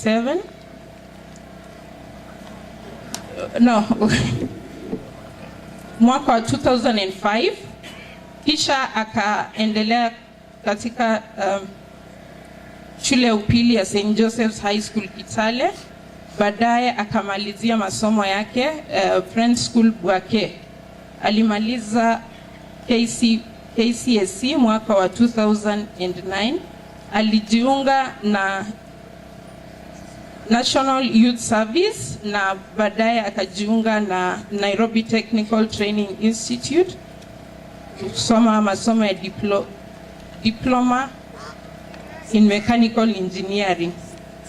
2007 mwaka wa 2005, kisha akaendelea katika shule ya upili ya St. Joseph's High School Kitale. Baadaye akamalizia masomo yake Friends School Bwake. Alimaliza KCSE mwaka wa 2009. Alijiunga na National Youth Service na baadaye akajiunga na Nairobi Technical Training Institute kusoma masomo ya diploma in mechanical engineering.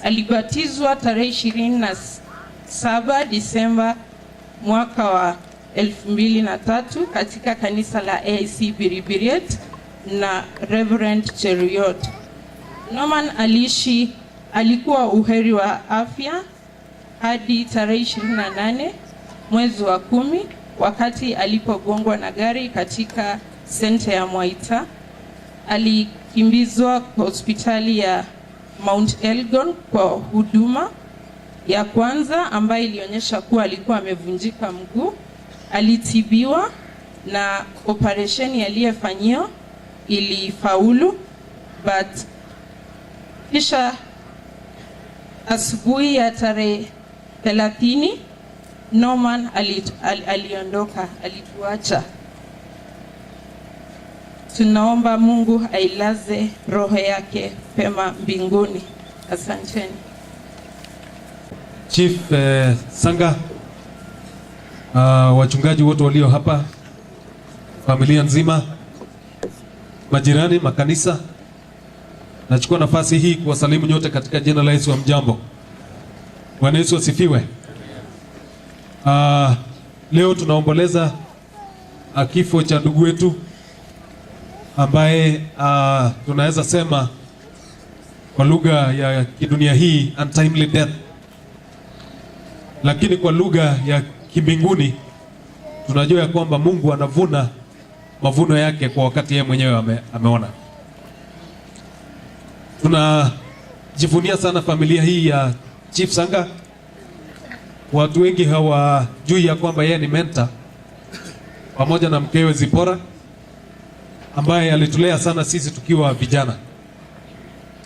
Alibatizwa tarehe 27 Disemba mwaka wa 2003 katika kanisa la AIC Biribiriet na Reverend Cheruiyot. Norman alikuwa uheri wa afya hadi tarehe 28 mwezi wa 10 wakati alipogongwa na gari katika senta ya Mwaita. Alikimbizwa hospitali ya Mount Elgon kwa huduma ya kwanza ambayo ilionyesha kuwa alikuwa amevunjika mguu. Alitibiwa na operesheni aliyofanyiwa ilifaulu, but kisha asubuhi ya tarehe 30 Norman aliondoka, alituacha. Tunaomba Mungu ailaze roho yake pema mbinguni. Asanteni. Chief Sanga, wachungaji wote walio hapa, familia nzima, majirani, makanisa, nachukua nafasi hii kuwasalimu nyote katika jina la Yesu. Mjambo. Bwana Yesu asifiwe. Leo tunaomboleza kifo cha ndugu wetu ambaye tunaweza sema kwa lugha ya kidunia hii untimely death, lakini kwa lugha ya kimbinguni tunajua ya kwamba Mungu anavuna mavuno yake kwa wakati yeye mwenyewe ameona. Tunajivunia sana familia hii ya Chief Sanga. Watu wengi hawajui ya kwamba yeye ni mentor pamoja na mkewe Zipora ambaye alitulea sana sisi tukiwa vijana.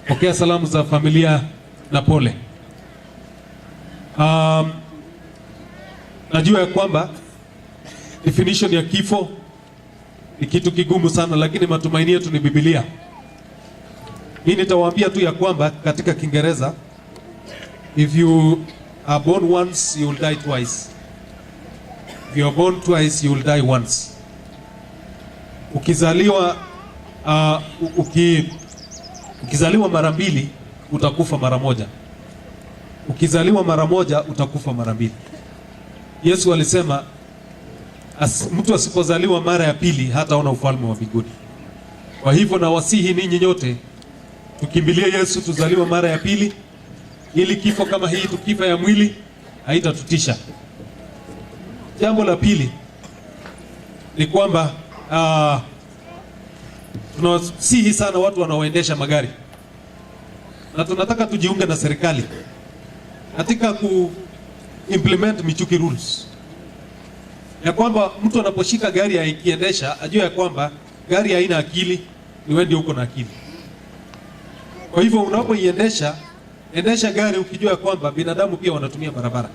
Pokea salamu za familia na pole. Najua ya kwamba definition ya kifo ni kitu kigumu sana, lakini matumaini yetu ni Biblia. Mimi nitawaambia tu ya kwamba katika Kiingereza, if you are born once you will die twice. If you are born twice you will die once. Ukizaliwa mara mbili utakufa mara moja. Ukizaliwa mara moja utakufa mara mbili. Yesu alisema mtu asipozaliwa mara ya pili hataona ufalme wa mbinguni. Kwa hivyo na wasihi ninyi nyote tukimbilie Yesu, tuzaliwe mara ya pili, ili kifo kama hii tukifa ya mwili haitatutisha. Jambo la pili ni kwamba tunawasihi sana watu wanaoendesha magari, na tunataka tujiunge na serikali katika implement Michuki rules, ya kwamba mtu anaposhika gari akiendesha ajue ya kwamba gari haina akili, ni wewe ndio uko na akili. Kwa hivyo unapoiendesha, endesha gari ukijua kwamba binadamu pia wanatumia barabara.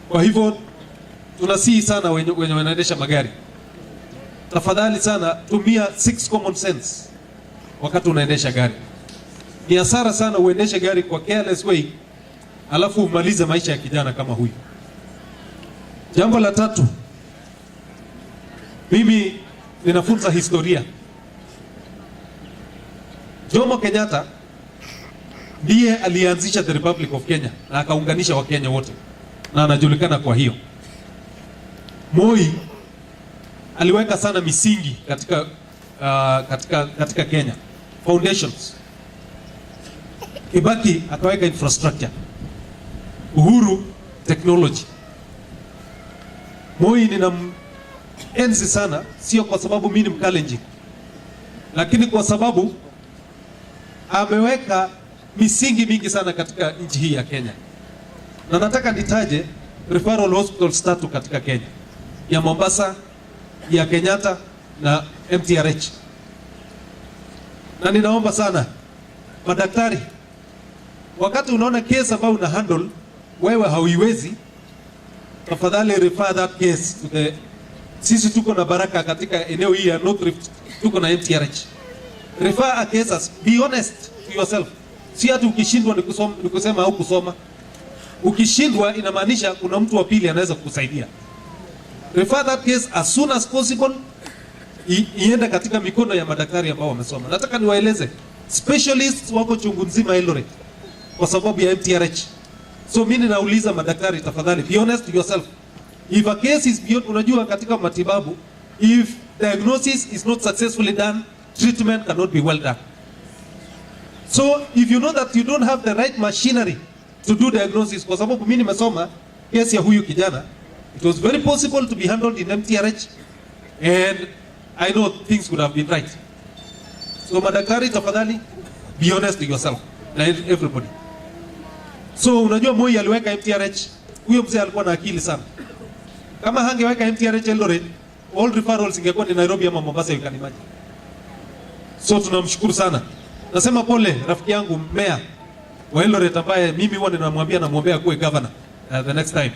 Kwa hivyo tunasihi sana wenye wanaendesha magari, tafadhali sana tumia 6 common sense wakati unaendesha gari. Ni hasara sana uendeshe gari kwa careless way alafu umalize maisha ya kijana kama huyu. Jambo la tatu, mimi ninafunza historia. Jomo Kenyatta ndiye alianzisha the Republic of Kenya na akaunganisha Wakenya wote, na anajulikana kwa hiyo. Moi aliweka sana misingi katika Kenya, foundations. Kibaki akaweka infrastructure. Uhuru technology. Moi ninaenzi sana, sio kwa sababu mimi ni Mkalenjin, lakini kwa sababu ameweka misingi mingi sana katika nchi hii ya Kenya, na nataka nitaje referral hospitals 3 katika Kenya, ya Mombasa, ya Kenyatta na MTRH. Na ninaomba sana madaktari, wakati unaona case ambayo una handle wewe hauiwezi, tafadhali refer that case to the, sisi tuko na baraka katika eneo hii ya North Rift, tuko na MTRH. Refer a cases, be honest to yourself. Si ati ukishindwa ni kusema au kusoma. Ukishindwa inamaanisha kuna mtu wa pili anaweza kukusaidia. Refer that case as soon as possible, iende katika mikono ya madaktari ambao wamesoma. Nataka niwaeleze, specialists wako chungu nzima Eldoret kwa sababu ya MTRH. So mimi ninauliza madaktari, tafadhali be honest to yourself. If a case is beyond, unajua katika matibabu, if diagnosis is not successfully done, treatment cannot be well done. So if you know that you don't have the right machinery to do diagnosis, kwa sababu mimi nimesoma case ya huyu kijana, it was very possible to be handled in MTRH and I know things would have been right. So madaktari, tafadhali be honest to yourself na everybody. So unajua Moi aliweka MTRH, huyo mzee alikuwa na akili sana. Kama hangeweka MTRH Eldoret, all referrals ingekuwa ni Nairobi ama Mombasa, you can imagine. So tunamshukuru sana. Nasema pole rafiki yangu Mayor wa Eldoret ambaye mimi huwa namwombea kuwe governor the next time.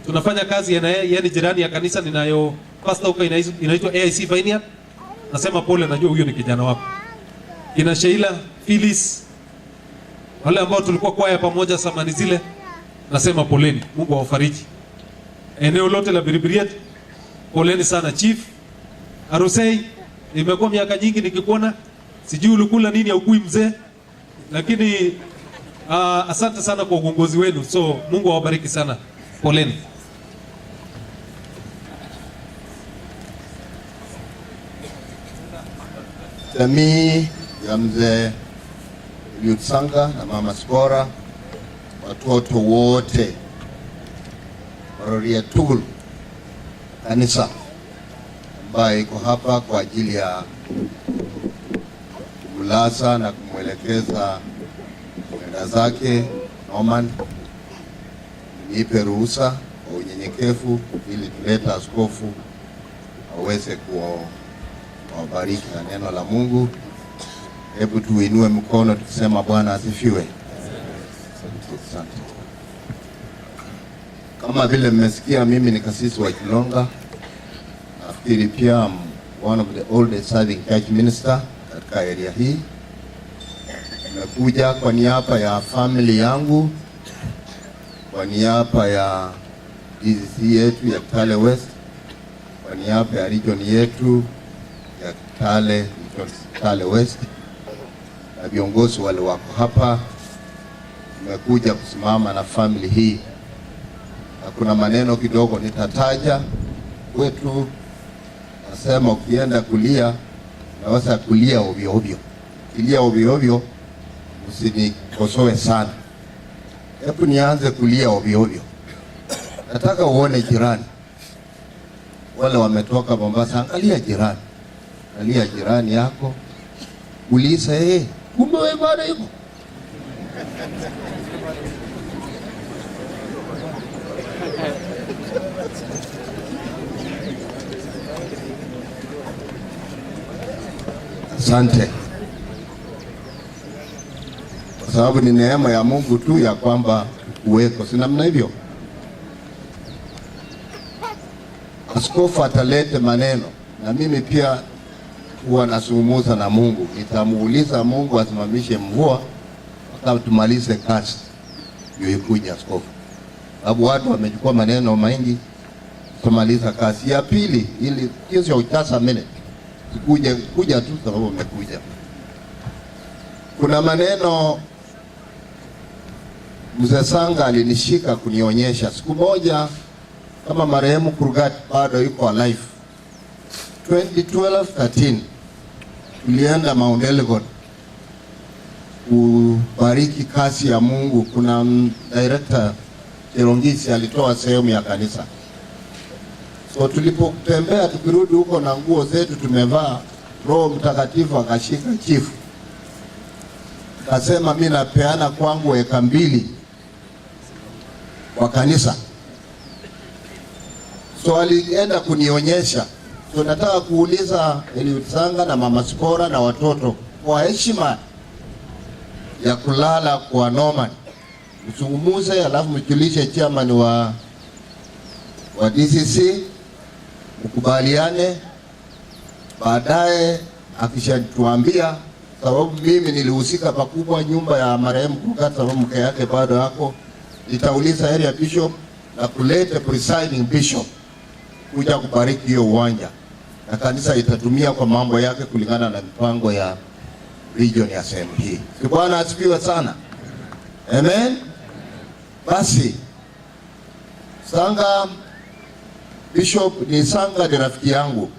Tunafanya kazi yeye ni jirani ya kanisa ninayo pastor huko inaitwa AIC Vineyard. Nasema pole, najua huyo ni kijana wako. Ina Sheila, Phyllis, wale ambao tulikuwa kwaya pamoja samani zile, nasema poleni, Mungu awafariji. Eneo lote la Biribiriet, poleni sana. Chief Arusei, nimekuwa miaka nyingi nikikuona, sijui ulikula nini au kui mzee, lakini asante sana kwa uongozi wenu. So Mungu awabariki sana, poleni. Jamii ya mzee Yutsanga na mama Spora, watoto wote Rorya Tugul, kanisa ambaye iko hapa kwa ajili ya kumlaza na kumwelekeza kwenda zake. Norman, nipe ruhusa kwa unyenyekevu ili tuleta askofu aweze kuwabariki na neno la Mungu. Hebu tuinue mkono tukisema Bwana asifiwe. Asante. Kama vile mmesikia, mimi ni kasisi wa Kilonga. Nafikiri pia one of the oldest serving church minister katika area hii. Nimekuja kwa niaba ya family yangu, kwa niaba ya DCC yetu ya Kitale West, kwa niaba ya region yetu ya Kitale West na viongozi wale wako hapa. Nimekuja kusimama na family hii, na kuna maneno kidogo nitataja kwetu. Nasema ukienda kulia naweza kulia ovyo ovyo. Kilia ovyo ovyo usinikosoe sana. Hebu nianze kulia ovyo ovyo. Nataka uone jirani. Wale wametoka Mombasa, angalia jirani. Angalia jirani yako. Uliza kumbe wewe bado yuko. Asante. Kwa sababu ni neema ya Mungu tu ya kwamba uweko. Si namna hivyo? Askofu atalete maneno na mimi pia huwa nasumuza na Mungu. Nitamuuliza Mungu asimamishe mvua mpaka tumalize kazi ndio ikuja askofu. Sababu watu wamechukua maneno mengi kumaliza kazi. Ya pili, ili kiasi ya utasa minute kuja tu sababu umekuja. Kuna maneno Mzee Sanga alinishika kunionyesha siku moja, kama marehemu Kurgat bado yuko alive. 2012-13 tulienda Mount Elgon kubariki kazi ya Mungu. Kuna director Cherongisi alitoa sehemu ya kanisa. So tulipotembea tukirudi huko na nguo zetu tumevaa, Roho Mtakatifu akashika chifu kasema mimi napeana kwangu eka 2 kwa kanisa. So alienda kunionyesha. So nataka kuuliza Eliud Sanga na Mama Sipora na watoto, kwa heshima ya kulala kwa Norman, mzungumuze alafu mjulishe chairman wa DCC, mkubaliane. Baadaye akishatuambia, sababu mimi nilihusika pakubwa nyumba ya marehemu Kurgat, sababu mke yake bado yako, nitauliza area bishop na kulete presiding bishop kuja kubariki hiyo uwanja, na kanisa itatumia kwa mambo yake kulingana na mipango ya region ya sehemu hii. Bwana asifiwe sana. Amen. Basi Sanga Bishop ni Sanga ni rafiki yangu,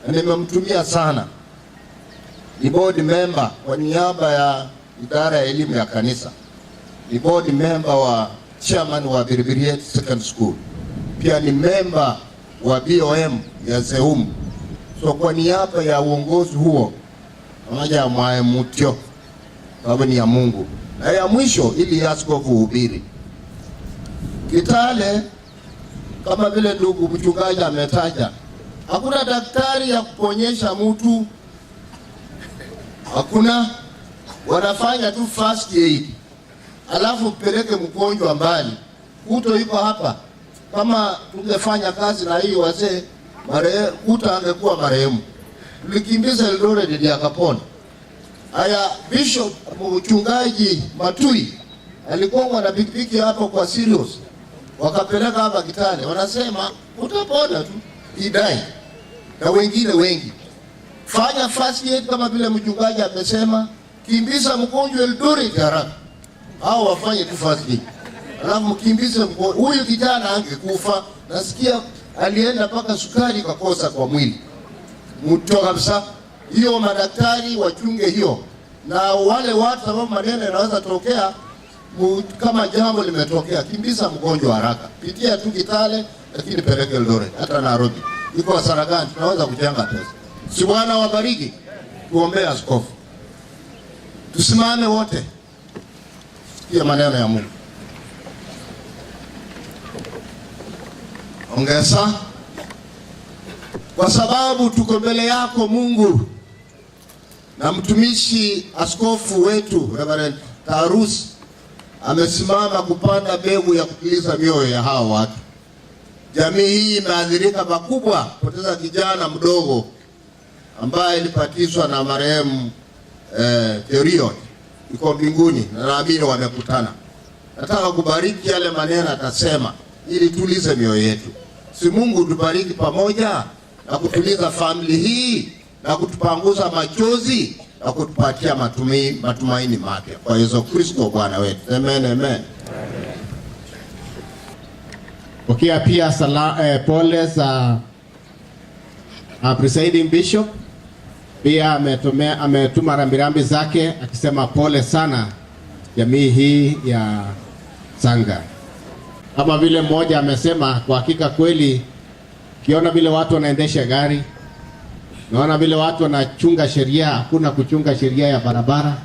nimemtumia sana. Ni board member kwa niaba ya idara ya elimu ya kanisa, ni board member wa chairman wa Birbiriet Second School, pia ni member wa BOM ya Zeum. So kwa niaba ya uongozi huo pamoja mwae mutio, sababu ni ya Mungu. Na ya mwisho ili askofu uhubiri Kitale, kama vile ndugu mchungaji ametaja, hakuna daktari ya kuponyesha mtu, hakuna. Wanafanya tu first aid, alafu peleke mgonjwa mbali. Kuto yuko hapa, kama tungefanya kazi na hii wazee, Kuta angekuwa marehemu. Tulikimbiza Eldoret ndio akapona. Haya, Bishop mchungaji Matui alikuwa na pikipiki hapo kwa Sirius, wakapeleka hapa Kitale, wanasema utapona tu, idai. Na wengine wengi, fanya first aid kama vile mchungaji amesema, kimbiza mgonjwa Eldoret haraka, au wafanye tu first aid, alafu mkimbize mgonjwa. Huyu kijana angekufa, nasikia alienda paka sukari kakosa kwa mwili. Mtu kabisa. Hiyo madaktari wachunge hiyo, na wale watu sababu maneno yanaweza tokea kama jambo limetokea, kimbiza mgonjwa haraka, pitia tu Kitale, lakini peleke Eldoret, hata Nairobi iko hasara gani? Tunaweza kujenga pesa. Si Bwana wabariki. Tuombee askofu, tusimame wote, sikia maneno ya Mungu. Ongeza, kwa sababu tuko mbele yako Mungu, na mtumishi askofu wetu Reverend Tarus amesimama kupanda mbegu ya kutuliza mioyo ya hao watu. Jamii hii imeathirika pakubwa, poteza kijana mdogo ambaye ilipatizwa na marehemu Teriot, yuko mbinguni na naamini wamekutana. Nataka kubariki yale maneno atasema ili tulize mioyo yetu. Si Mungu tubariki pamoja na kutuliza family hii na kutupanguza machozi na kutupatia matumaini mapya kwa Yesu Kristo Bwana wetu. Amen, amen. Pokea pia pole za presiding bishop, pia ametuma rambirambi zake akisema pole sana jamii hii ya Sanga. Kama vile mmoja amesema, kwa hakika kweli kiona vile watu wanaendesha gari, naona vile watu wanachunga sheria, hakuna kuchunga sheria ya barabara.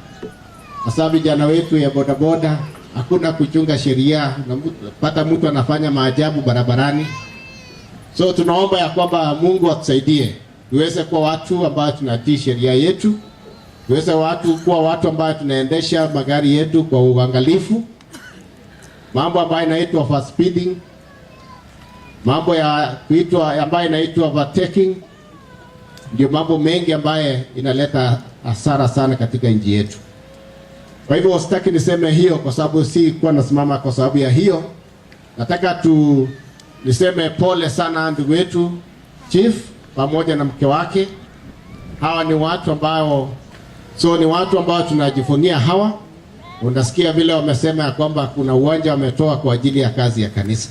Hasa vijana wetu ya bodaboda, hakuna kuchunga sheria, pata mtu anafanya maajabu barabarani. So tunaomba ya kwamba Mungu atusaidie tuweze kuwa watu ambao tunatii sheria yetu, tuweze kuwa watu ambao tunaendesha magari yetu kwa uangalifu. Mambo ambayo inaitwa over speeding, mambo ya kuitwa ambayo inaitwa overtaking, ndio mambo mengi ambayo inaleta hasara sana katika nchi yetu. Kwa hivyo sitaki niseme hiyo kwa sababu si kuwa nasimama kwa sababu ya hiyo. Nataka niseme pole sana ndugu wetu Chief pamoja na mke wake. Hawa ni watu ambao tunajivunia hawa. Unasikia vile wamesema ya kwamba kuna uwanja wametoa kwa ajili ya kazi ya kanisa.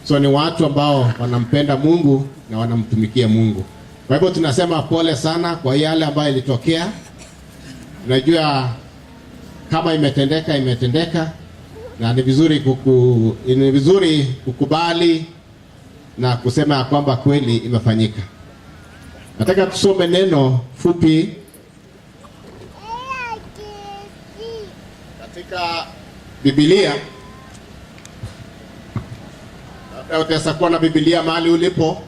So ni watu ambao wanampenda Mungu na wanamtumikia Mungu. Kwa hivyo tunasema pole sana kwa yale ambayo ilitokea. Unajua kama imetendeka na ni vizuri kukubali na kusema ya kwamba kweli imefanyika. Nataka tusome neno fupi katika Biblia, labda utaweza kuwa na Biblia mahali ulipo.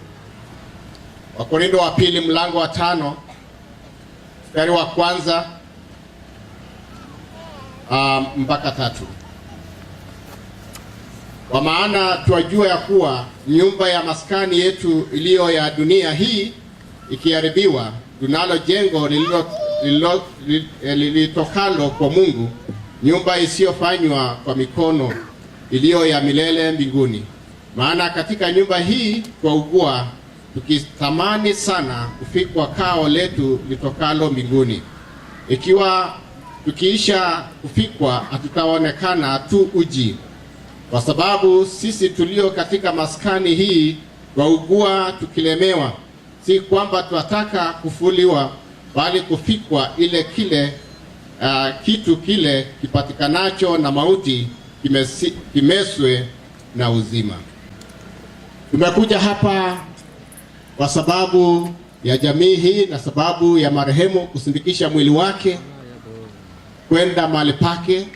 Wakorintho wa pili mlango wa 5 mstari wa 1 mpaka 3. Kwa maana twajua ya kuwa nyumba ya maskani yetu iliyo ya dunia hii ikiharibiwa, tunalo jengo lilitokalo kwa Mungu, nyumba isiyofanywa kwa mikono, iliyo ya milele mbinguni. Maana katika nyumba hii twaugua, tukitamani sana kufikwa kao letu litokalo mbinguni. Ikiwa tukiisha kufikwa, hatutaonekana tu uji. Kwa sababu sisi tulio katika maskani hii twaugua tukilemewa, si kwamba twataka kufuliwa, bali kufikwa ile kitu kile kipatikanacho na mauti kimeswe na uzima. Tumekuja hapa kwa sababu ya jamii hii na sababu ya marehemu kusindikisha mwili wake kwenda mahali pake.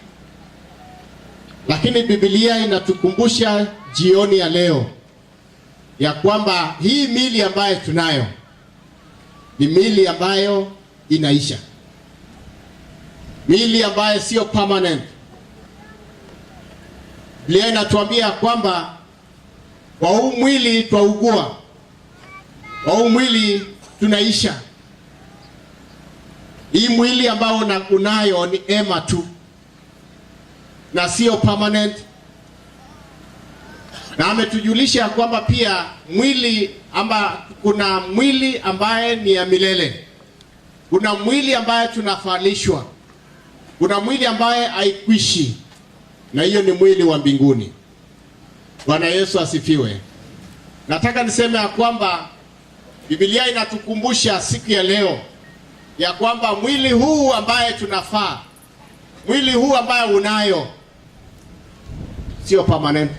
Lakini Biblia inatukumbusha jioni ya leo ya kwamba hii mili ambayo tunayo ni mili ambayo inaisha, mili ambayo sio permanent. Biblia inatuambia kwamba kwa huu mwili twaugua, kwa huu mwili tunaisha. Hii mwili ambao unayo ni ema tu na sio permanent. Na ametujulisha kwamba pia kuna mwili ambaye ni ya milele, kuna mwili ambaye tunafalishwa, kuna mwili ambaye haikwishi, na hiyo ni mwili wa mbinguni. Bwana Yesu asifiwe. Nataka niseme ya kwamba Biblia inatukumbusha siku ya leo ya kwamba mwili huu ambaye tunafaa, mwili huu ambaye unayo sio permanent.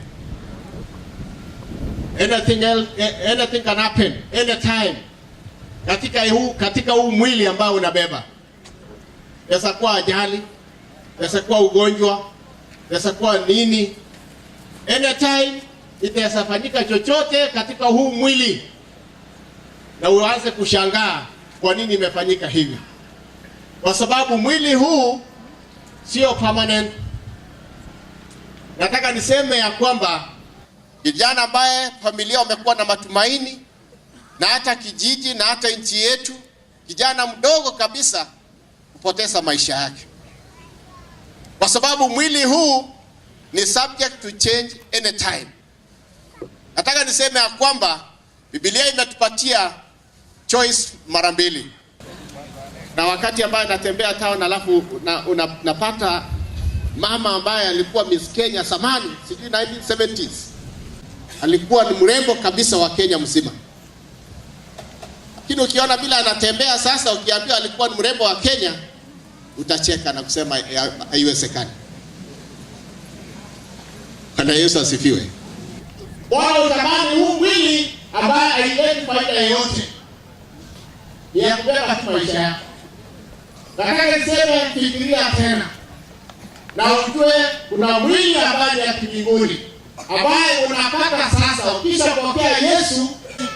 Anything can happen anytime katika huu mwili ambao unabeba. Pesa kwa ajali, pesa kwa ugonjwa, pesa kwa nini, anytime itafanyika chochote katika huu mwili, na uanze kushangaa kwa nini imefanyika hivi. Kwa sababu mwili huu sio permanent. Nataka niseme ya kwamba kijana ambaye familia wamekuwa na matumaini, na hata kijiji na hata nchi yetu, kijana mdogo kabisa kupoteza maisha yake, kwa sababu mwili huu ni subject to change anytime. Nataka niseme ya kwamba Biblia imetupatia choice mara mbili. Na wakati ambaye natembea town alafu napata mama ambaye alikuwa Miss Kenya zamani, sijui 1970s. Alikuwa ni mrembo kabisa wa Kenya mzima. Lakini ukiona bila anatembea sasa, ukiambiwa alikuwa ni mrembo wa Kenya, utacheka na kusema haiwezekani. Bwana Yesu asifiwe. Bwana utamani huu mwili ambaye haileti faida yoyote, ni ya kubeba tu maisha yako. Nataka niseme, fikiria tena na ujue kuna mwili ambaye ni ya mbinguni ambaye unapata sasa ukishapokea Yesu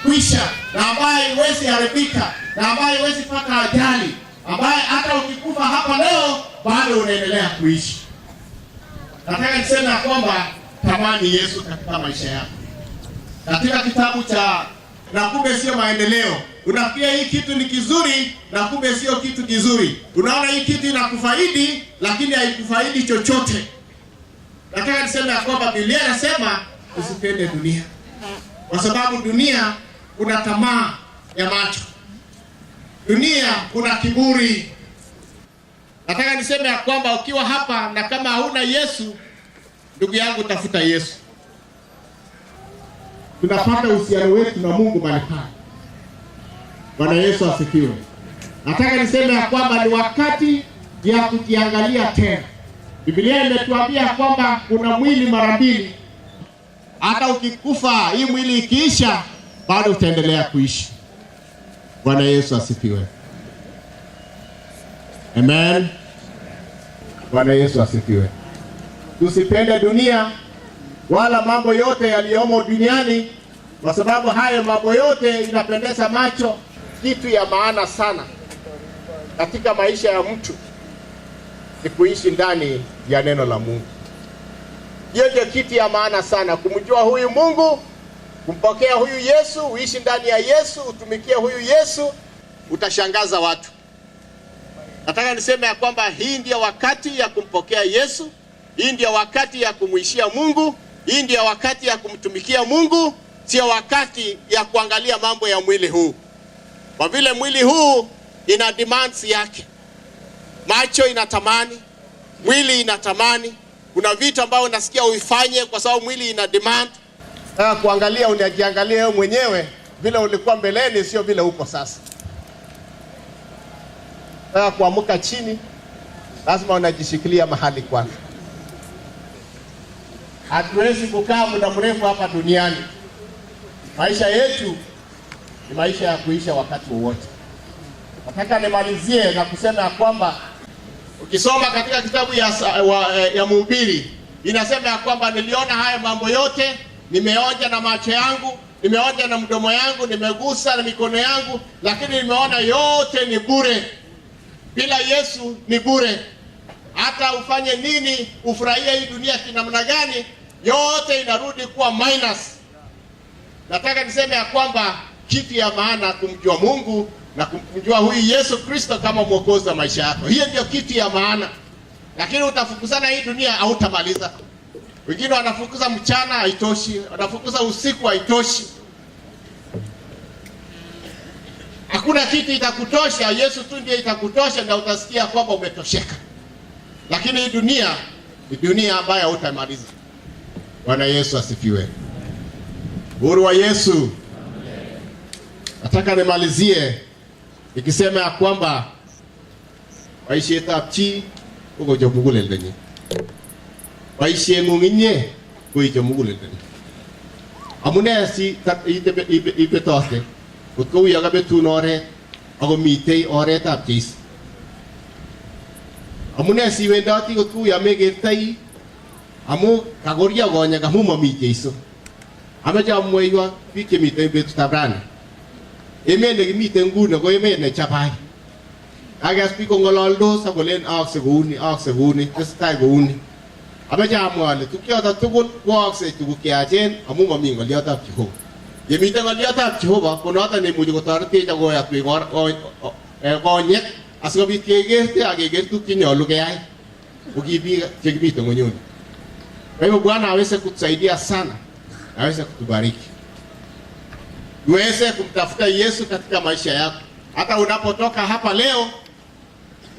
kwisha, na ambaye huwezi haribika, na ambaye huwezi pata ajali, ambaye hata ukikufa hapa leo bado unaendelea kuishi. Nataka niseme kwamba tamani Yesu katika maisha yako. Katika kitabu cha na kumbe sio maendeleo, unafikia hii kitu ni kizuri na kumbe sio kitu kizuri. Unaona hii kitu inakufaidi lakini haikufaidi chochote. Nataka niseme kwamba Biblia inasema usipende dunia, kwa sababu dunia kuna tamaa ya macho, dunia kuna kiburi. Nataka niseme kwamba ukiwa hapa na kama hauna Yesu, ndugu yangu, tafuta Yesu. Tunapata uhusiano wetu na Mungu mahali hapa. Bwana Yesu asifiwe. Nataka niseme kwamba ni wakati ya kujiangalia tena. Biblia imetuambia kwamba kuna mwili mara mbili. Hata ukikufa, hii mwili ikiisha, bado utaendelea kuishi. Bwana Yesu asifiwe. Amen. Bwana Yesu asifiwe. tusipende dunia wala mambo yote yaliyomo duniani, kwa sababu hayo mambo yote inapendeza macho. Kitu ya maana sana katika maisha ya mtu ni kuishi ndani ya neno la Mungu. Hiyo ndio kitu ya maana sana, kumjua huyu Mungu, kumpokea huyu Yesu, uishi ndani ya Yesu, utumikie huyu Yesu, utashangaza watu. Nataka niseme ya kwamba hii ndio wakati ya kumpokea Yesu, hii ndio wakati ya kumuishia Mungu, hii ndio wakati ya kumtumikia Mungu, sio wakati ya kuangalia mambo ya mwili huu. Kwa vile mwili huu ina demands yake. Macho inatamani, mwili inatamani. Kuna vitu ambavyo unasikia uifanye kwa sababu mwili ina demand. Kuangalia, unajiangalia wewe mwenyewe vile ulikuwa mbeleni, sio vile uko sasa. Kuamuka chini, lazima unajishikilia mahali kwanza. Hatuwezi kukaa muda mrefu hapa duniani. Maisha yetu ni maisha ya kuisha wakati wowote. Nataka nimalizie na kusema ya kwamba ukisoma katika kitabu ya Mhubiri, inasema ya kwamba niliona haya mambo yote, nimeonja na macho yangu, nimeonja na mdomo yangu, nimegusa na mikono yangu, lakini nimeona yote ni bure. Bila Yesu ni bure. Hata ufanye nini, ufurahie hii dunia kinamna gani, yote inarudi kuwa minus. Nataka niseme ya kwamba kitu ya maana kumjua Mungu na kumjua huyu Yesu Kristo kama mwokozi wa maisha yako. Hiyo ndio kitu ya maana. Lakini utafukuzana hii dunia hautamaliza. Wengine wanafukuza mchana haitoshi, wanafukuza usiku haitoshi. Hakuna kitu itakutosha, Yesu tu ndiye itakutosha na utasikia kwamba umetosheka. Lakini hii dunia ni dunia ambayo hautamaliza. Bwana Yesu asifiwe. Uhuru wa Yesu. Nataka nimalizie nikisema ya kwamba waishe tapchi uko jomuguleldenye. Waishe ngunginye uko jomuguleldenye. Amune si ibe toste. Utko uyaga betun oret ako mitei oretab Jeiso. Amune si wendoti utko uyame kertai amu kagoria konyek amu mami Jeiso. Ameche amwaiwa biik chemiten betutab rani. Emet nekimiten nguni ko emet nechabai. Akas biik kong'ololdos akolen aakse kouni, tesetai kouni. Ameche amwa ale tukchoto tugul koaakse tuguk cheyachen amu mami ng'oliotab Jehova. Yemiten ng'oliotab Jehova konoto neimuchi kotoretech akoyatwech konyek asikobit kekerte akeker tuguk chenyolu keyai koki biik chekimiten ng'onyuni. Kwa hivyo Bwana aweze kutusaidia sana, aweze kutubariki. Uweze kumtafuta Yesu katika maisha yako. Hata unapotoka hapa leo,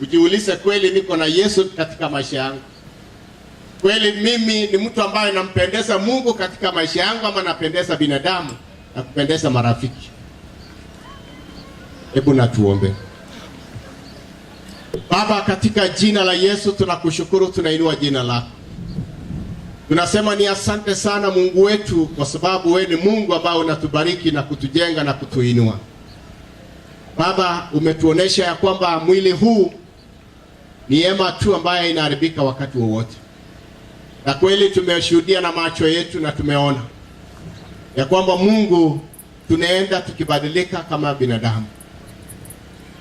ujiulize, kweli niko na Yesu katika maisha yangu? Kweli mimi ni mtu ambaye nampendeza Mungu katika maisha yangu, ama napendeza binadamu na kupendeza marafiki? Hebu na tuombe. Baba, katika jina la Yesu tunakushukuru, tunainua jina lako. Tunasema ni asante sana Mungu wetu, kwa sababu wewe ni Mungu ambaye unatubariki na kutujenga na kutuinua. Baba, umetuonesha ya kwamba mwili huu ni hema tu ambaye inaharibika wakati wowote. Na kweli tumeshuhudia na macho yetu na tumeona ya kwamba Mungu, tunaenda tukibadilika kama binadamu.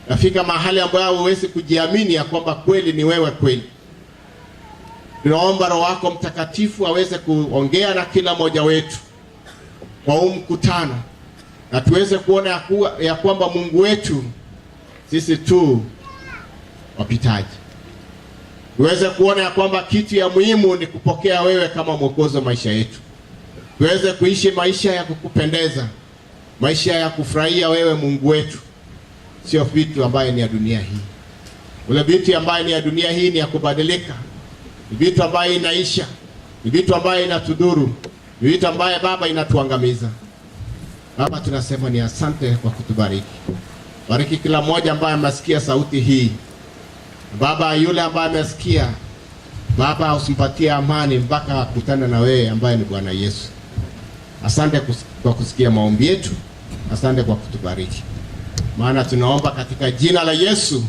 Nafika mahali ambayo huwezi kujiamini ya kwamba kweli ni wewe kweli. Tunaomba Roho wako Mtakatifu aweze kuongea na kila mmoja wetu kwa huu mkutano, na tuweze kuona ya kwamba Mungu wetu sisi tu wapitaji. Tuweze kuona ya kwamba kitu ya muhimu ni kupokea wewe kama mwokozi wa maisha yetu. Tuweze kuishi maisha ya kukupendeza, maisha ya kufurahia wewe Mungu wetu, sio vitu ambaye ni ya dunia hii. Ule vitu ambaye ni ya dunia hii ni ya kubadilika, ni vitu ambaye inaisha, ni vitu ambaye inatudhuru, ni vitu ambaye Baba inatuangamiza. Baba, tunasema ni asante kwa kutubariki. Bariki kila mmoja ambaye amesikia sauti hii. Baba, yule ambaye amesikia, Baba usimpatie amani mpaka akutane na wewe ambaye ni Bwana Yesu. Asante kwa kusikia maombi yetu. Asante kwa kutubariki. Maana tunaomba katika jina la Yesu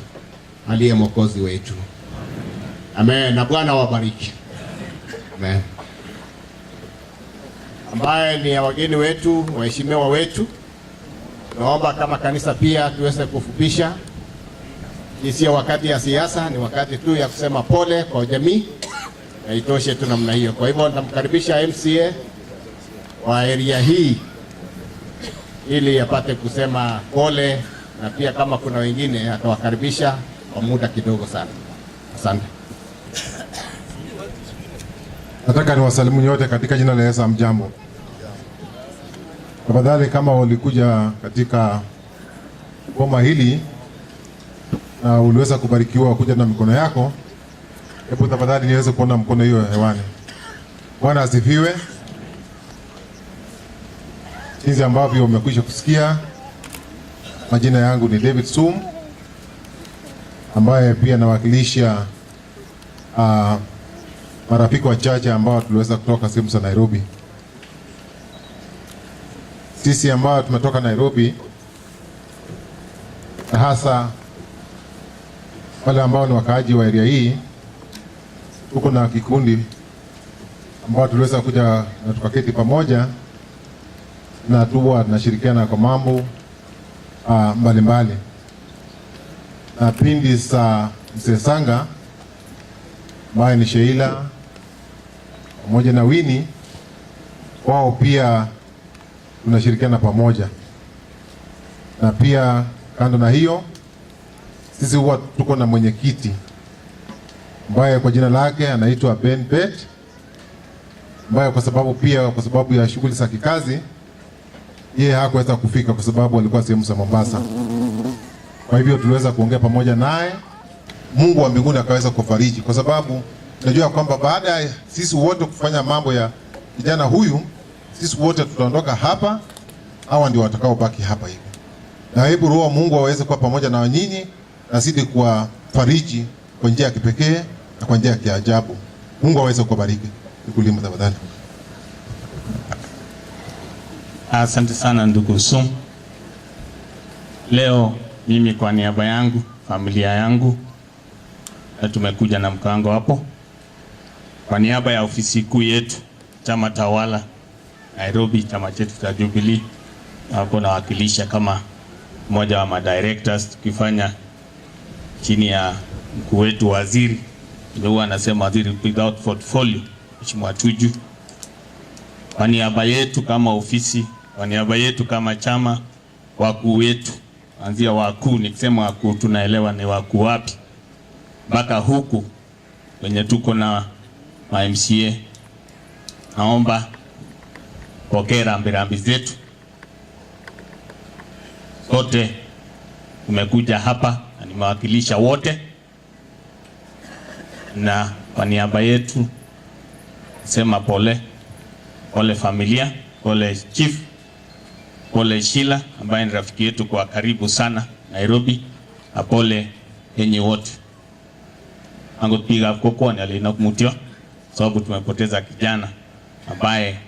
aliye mwokozi wetu. Amen. Na Bwana wabariki. Amen. Ambaye ni wageni wetu, waheshimiwa wetu, naomba kama kanisa pia tuweze kufupisha. Sio wakati ya siasa, ni wakati tu ya kusema pole kwa jamii, na itoshe tu namna hiyo. Kwa hivyo nitamkaribisha MCA wa area hii ili apate kusema pole, na pia kama kuna wengine atawakaribisha kwa muda kidogo sana. Asante. Nataka niwasalimu nyote katika jina la Yesu. Mjambo. Tafadhali, kama walikuja katika boma hili na uliweza kubarikiwa kuja na mikono yako, hebu tafadhali niweze kuona mkono hiyo hewani. Bwana asifiwe. Jinsi ambavyo umekwisha kusikia, majina yangu ni David Sum, ambaye pia nawakilisha marafiki wachache ambao tuliweza kutoka sehemu za Nairobi. Sisi ambao tumetoka Nairobi, na hasa wale ambao ni wakaaji wa area hii, tuko na kikundi ambao tuliweza kuja na tukaketi pamoja na tuwa tunashirikiana kwa mambo mbalimbali. Na pindi za Mzee Sanga ambaye ni Sheila pamoja na Winnie, wao pia tunashirikiana pamoja. Na pia kando na hiyo, sisi huwa tuko na mwenyekiti ambaye kwa jina lake anaitwa Ben Bet, ambaye kwa sababu ya shughuli za kikazi yeye hakuweza kufika kwa sababu alikuwa sehemu za Mombasa. Kwa hivyo tuliweza kuongea pamoja naye, Mungu wa mbinguni akaweza kufariji, kwa sababu najua kwamba baada ya sisi wote kufanya mambo ya kijana huyu, sisi wote tutaondoka hapa, hawa ndio watakao baki hapa hivi. Na hebu Roho Mungu aweze kuwa pamoja na nyinyi, nazidi kuwafariji kwa njia ya kipekee na kwa njia ya kiajabu. Mungu aweze kubariki. Nikulimu tafadhali. Asante sana ndugu Sum. Leo mimi kwa niaba yangu, familia yangu, tumekuja na mkango hapo kwa niaba ya ofisi kuu yetu, chama tawala Nairobi, chama chetu cha Jubilee. Hapo nawakilisha kama mmoja wa madirectors, tukifanya chini ya mkuu wetu waziri, ndio anasema waziri without portfolio, Mheshimiwa Tuju. Kwa niaba yetu kama ofisi, kwa niaba yetu kama chama, wakuu wetu, anzia wakuu, nikisema wakuu tunaelewa ni wakuu wapi, mpaka huku wenye tuko na MCA, naomba pokea rambirambi zetu. Sote tumekuja hapa na nimewakilisha wote, na kwa niaba yetu sema pole familia, pole chief, pole Sheila ambaye ni rafiki yetu kwa karibu sana Nairobi, na pole yenye wote. Ango piga koko ni alinakumutio sababu tumepoteza kijana ambaye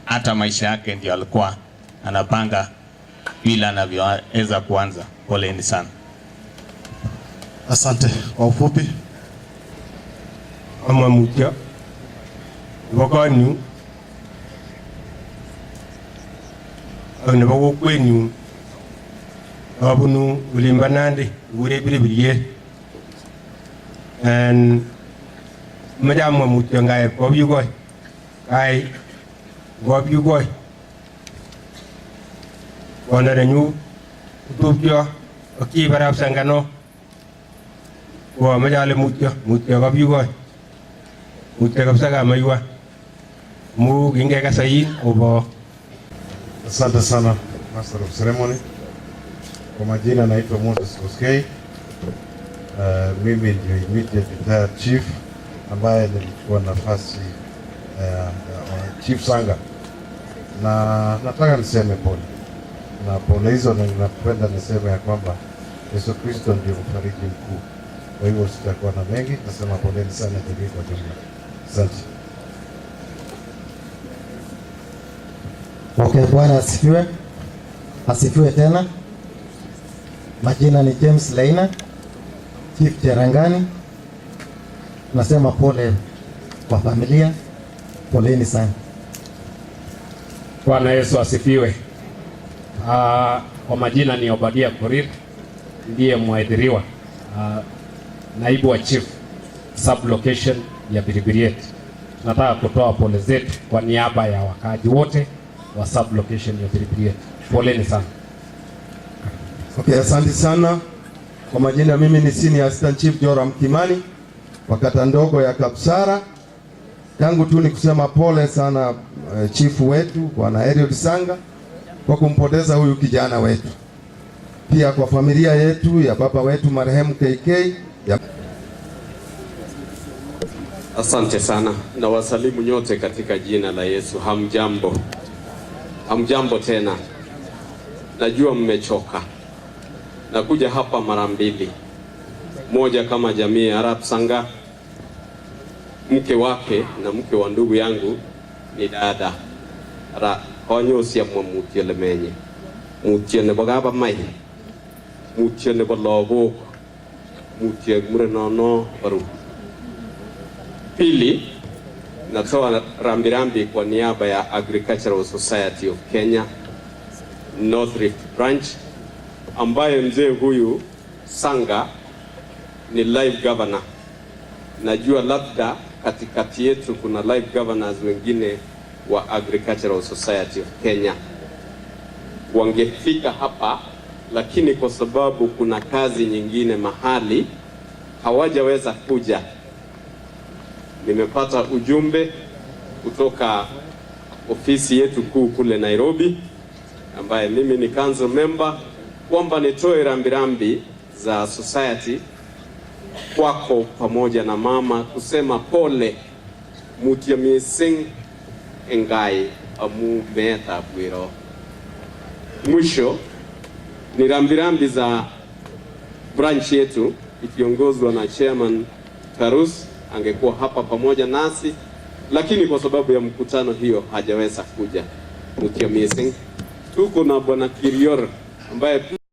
hata maisha yake ndio alikuwa anapanga bila anavyoweza kuanza. Poleni sana. Asante. Kwa ufupi, ama mutya wakani ne bawo kwenyu abunu ulimbanande ure biribiye and madam mutya ngai ko yugo kai go yugo wana renyu utupyo aki barab sangano wa majale mutya ko yugo mutya kabisa kama yuwa mu ginge kasai obo. Asante sana Master of Ceremony. Kwa majina naitwa Moses Koskei. Mimi ndio immediate retired chief ambaye nilikuwa nafasi Chief Sanga, na nataka niseme pole, na pole hizo ninapenda niseme ya kwamba Yesu Kristo ndio mfariji mkuu. Kwa hivyo sitakuwa na mengi, nasema poleni sana jamii kwa jumla. Asante. Okay, Bwana asifiwe. Asifiwe tena. Majina ni James Leina, Chief Cherangani. Tunasema pole kwa familia, Poleni sana. Bwana Yesu asifiwe. Kwa majina ni Obadia Korir, ndiye mwathiriwa, naibu wa chief sublocation ya Biribiriet. Tunataka kutoa pole zetu kwa niaba ya wakaaji wote wa sublocation ya Biribiriet. Poleni sana. Okay, asante sana. Kwa majina mimi ni Senior Assistant Chief Joram Kimani wa kata ndogo ya Kapsara. Tangu tu ni kusema pole sana chief wetu Bwana Eliud Sanga kwa kumpoteza huyu kijana wetu. Pia kwa familia yetu ya baba wetu marehemu KK ya... Asante sana na wasalimu nyote katika jina la Yesu. Hamjambo. Hamjambo tena. Najua mmechoka. Nakuja hapa mara mbili. Moja kama jamii ya Arap Sanga, mke wake na mke wa ndugu yangu ni dada. Ara konyosia mwamutia lemenye. Mutia ne bagaba mai. Mutia ne balobo. Mutia murenono baru. Pili, natoa rambirambi kwa niaba ya Agricultural Society of Kenya North Rift Branch, ambaye mzee huyu Sanga ni live governor. Najua labda katikati yetu kuna live governors wengine wa Agricultural Society of Kenya wangefika hapa, lakini kwa sababu kuna kazi nyingine mahali hawajaweza kuja. Nimepata ujumbe kutoka ofisi yetu kuu kule Nairobi, ambaye mimi ni council member, kwamba nitoe rambirambi za society kwako pamoja na mama, kusema pole mutia mising engai amu meta bwiro. Mwisho ni rambirambi za branch yetu ikiongozwa na chairman Karus, angekuwa hapa pamoja nasi, lakini kwa sababu ya mkutano hiyo hajaweza kuja. Mutia mising. Tuko na Bwana Kirior ambaye